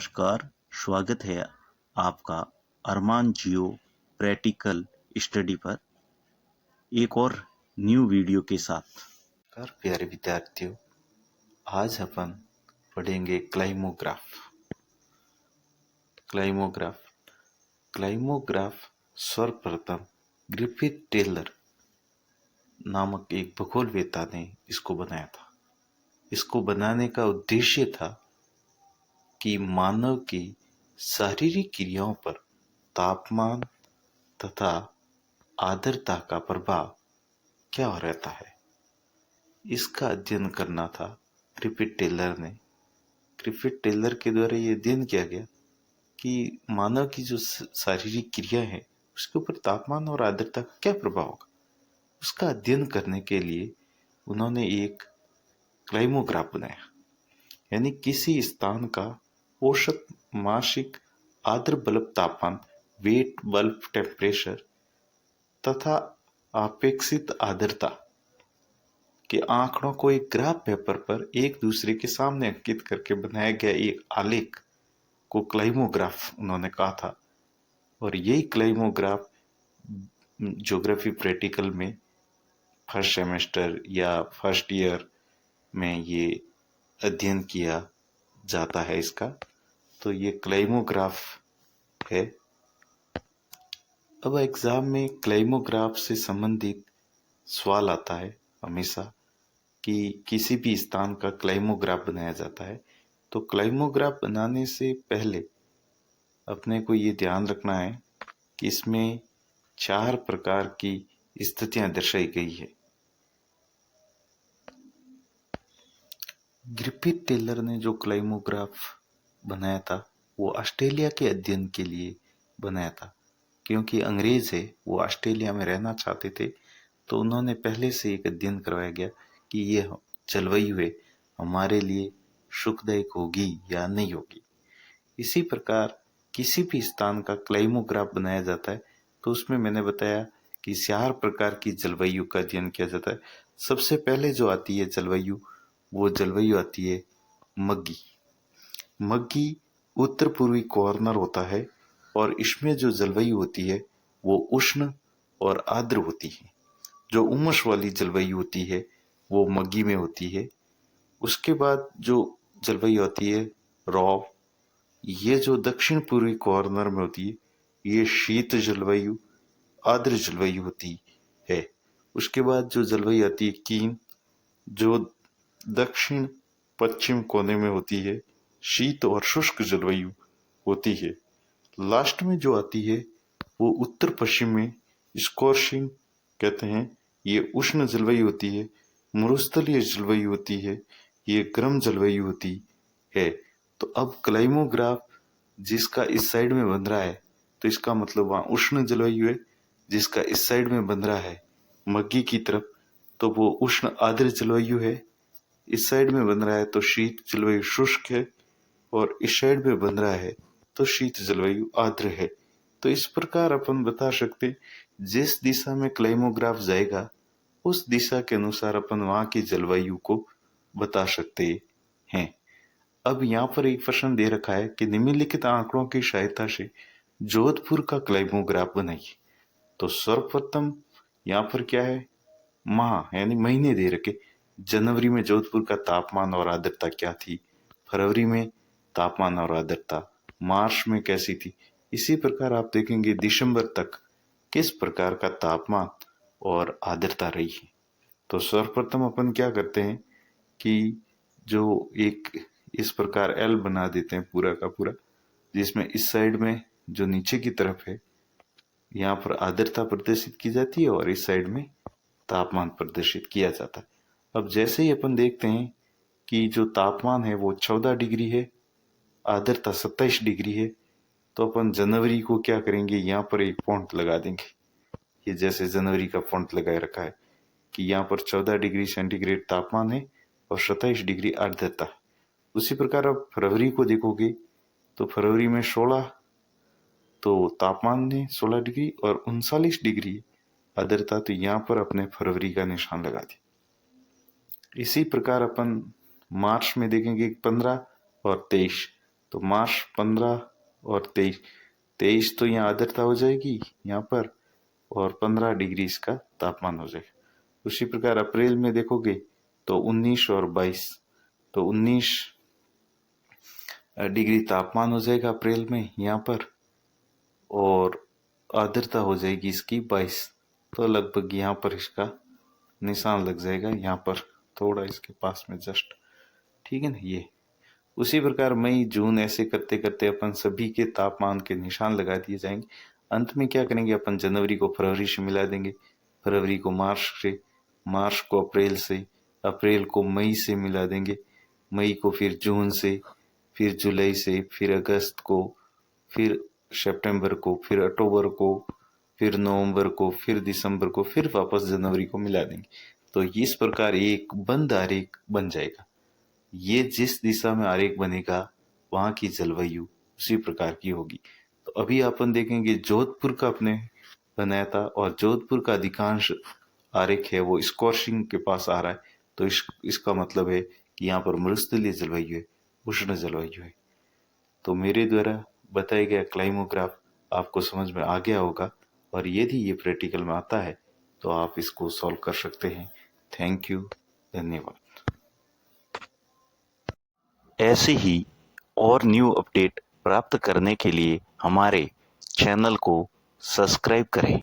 नमस्कार, स्वागत है आपका अरमान जियो प्रैक्टिकल स्टडी पर एक और न्यू वीडियो के साथ। प्यारे विद्यार्थियों, आज अपन पढ़ेंगे क्लाइमोग्राफ। क्लाइमोग्राफ सर्वप्रथम ग्रिफिथ टेलर नामक एक खगोलवेत्ता ने इसको बनाया था। इसको बनाने का उद्देश्य था कि मानव की शारीरिक क्रियाओं पर तापमान तथा आर्द्रता का प्रभाव क्या रहता है, इसका अध्ययन करना था ग्रिफिथ टेलर ने। ग्रिफिथ टेलर के द्वारा ये अध्ययन किया गया कि मानव की जो शारीरिक क्रिया है उसके ऊपर तापमान और आर्द्रता का क्या प्रभाव होगा। उसका अध्ययन करने के लिए उन्होंने एक क्लाइमोग्राफ बनाया, यानी किसी स्थान का औसत मासिक आर्द्र बल्ब तापमान, वेट बल्ब टेम्परेचर तथा अपेक्षित आर्द्रता के आंकड़ों को एक ग्राफ पेपर पर एक दूसरे के सामने अंकित करके बनाया गया एक आलेख को क्लाइमोग्राफ उन्होंने कहा था। और यही क्लाइमोग्राफ ज्योग्राफी प्रैक्टिकल में फर्स्ट सेमेस्टर या फर्स्ट ईयर में ये अध्ययन किया जाता है इसका। तो ये क्लाइमोग्राफ है। अब एग्जाम में क्लाइमोग्राफ से संबंधित सवाल आता है हमेशा कि किसी भी स्थान का क्लाइमोग्राफ बनाया जाता है, तो क्लाइमोग्राफ बनाने से पहले अपने को ये ध्यान रखना है कि इसमें 4 प्रकार की स्थितियां दर्शाई गई है। ग्रिफिथ टेलर ने जो क्लाइमोग्राफ बनाया था वो ऑस्ट्रेलिया के अध्ययन के लिए बनाया था, क्योंकि अंग्रेज है वो ऑस्ट्रेलिया में रहना चाहते थे। तो उन्होंने पहले से एक अध्ययन करवाया गया कि ये जलवायु है हमारे लिए सुखदायक होगी या नहीं होगी। इसी प्रकार किसी भी स्थान का क्लाइमोग्राफ बनाया जाता है तो उसमें मैंने बताया कि 4 प्रकार की जलवायु का अध्ययन किया जाता है। सबसे पहले जो आती है जलवायु, वो जलवायु आती है मग्गी। मग्गी उत्तर पूर्वी कॉर्नर होता है और इसमें जो जलवायु होती है वो उष्ण और आर्द्र होती है। जो उमस वाली जलवायु होती है वो मग्गी में होती है। उसके बाद जो जलवायु आती है रॉव, ये जो दक्षिण पूर्वी कॉर्नर में होती है, ये शीत जलवायु, आर्द्र जलवायु होती है। उसके बाद जो जलवायु आती है कीन, जो दक्षिण पश्चिम कोने में होती है, शीत और शुष्क जलवायु होती है। लास्ट में जो आती है वो उत्तर पश्चिम में स्कॉर्शिंग कहते हैं, ये उष्ण जलवायु होती है। मरुस्थलीय जलवायु होती है, ये गर्म जलवायु होती है। तो अब क्लाइमोग्राफ जिसका इस साइड में बन रहा है तो इसका मतलब वहाँ उष्ण जलवायु है, जिसका इस साइड में बन रहा है मग्गी की तरफ तो वो उष्ण आर्द्र जलवायु है। इस साइड में बन रहा है तो शीत जलवायु शुष्क है, और इस साइड में बन रहा है तो शीत जलवायु आर्द्र है। तो इस प्रकार अपन बता सकते जिस दिशा में क्लाइमोग्राफ जाएगा उस दिशा के अनुसार अपन वहां की जलवायु को बता सकते हैं। अब यहाँ पर एक प्रश्न दे रखा है कि निम्नलिखित आंकड़ों की सहायता से जोधपुर का क्लाइमोग्राफ बनाइए। तो सर्वप्रथम यहाँ पर क्या है, माह यानी महीने दे रखे। जनवरी में जोधपुर का तापमान और आर्द्रता क्या थी, फरवरी में तापमान और आर्द्रता, मार्च में कैसी थी। इसी प्रकार आप देखेंगे दिसंबर तक किस प्रकार का तापमान और आर्द्रता रही है। तो सर्वप्रथम अपन क्या करते हैं कि जो एक इस प्रकार एल बना देते हैं पूरा का पूरा, जिसमें इस साइड में जो नीचे की तरफ है यहाँ पर आर्द्रता प्रदर्शित की जाती है और इस साइड में तापमान प्रदर्शित किया जाता है। अब जैसे ही अपन देखते हैं कि जो तापमान है वो 14 डिग्री है, आर्द्रता 27 डिग्री है, तो अपन जनवरी को क्या करेंगे, यहाँ पर एक पॉइंट लगा देंगे। ये जैसे जनवरी का पॉइंट लगाए रखा है कि यहाँ पर 14 डिग्री सेंटीग्रेड तापमान है और 27 डिग्री आर्द्रता। उसी प्रकार अब फरवरी को देखोगे तो फरवरी में 16 तो तापमान है 16 डिग्री और 39 डिग्री आर्द्रता। तो यहाँ पर अपने फरवरी का निशान लगा दिया। इसी प्रकार अपन मार्च में देखेंगे 15 और 23 तो मार्च 15 और 23 तो यहाँ आर्द्रता हो जाएगी यहाँ पर, और 15 डिग्री इसका तापमान हो जाएगा। उसी प्रकार अप्रैल में देखोगे तो 19 और 22, तो 19 डिग्री तापमान हो जाएगा अप्रैल में यहाँ पर, और आर्द्रता हो जाएगी इसकी 22। तो लगभग यहाँ पर इसका निशान लग जाएगा, यहाँ पर थोड़ा इसके पास में जस्ट, ठीक है ना। ये उसी प्रकार मई जून ऐसे करते करते अपन सभी के तापमान के निशान लगा दिए जाएंगे। अंत में क्या करेंगे, अपन जनवरी को फरवरी से मिला देंगे, फरवरी को मार्च से, मार्च को अप्रैल से, अप्रैल को मई से मिला देंगे, मई को फिर जून से, फिर जुलाई से, फिर अगस्त को, फिर सितंबर को, फिर अक्टूबर को, फिर नवंबर को, फिर दिसंबर को, फिर वापस जनवरी को मिला देंगे। तो इस प्रकार एक बंद आरेख बन जाएगा। ये जिस दिशा में आरेख बनेगा वहां की जलवायु उसी प्रकार की होगी। तो अभी अपन देखेंगे जोधपुर का अपने बनाया था, और जोधपुर का अधिकांश आरेख है वो स्कॉर्शिंग के पास आ रहा है। तो इसका मतलब है कि यहाँ पर मरुस्थलीय जलवायु है, उष्ण जलवायु है। तो मेरे द्वारा बताया गया क्लाइमोग्राफ आपको समझ में आ गया होगा, और यदि ये प्रैक्टिकल में आता है तो आप इसको सॉल्व कर सकते हैं। थैंक यू, धन्यवाद। ऐसे ही और न्यू अपडेट प्राप्त करने के लिए हमारे चैनल को सब्सक्राइब करें।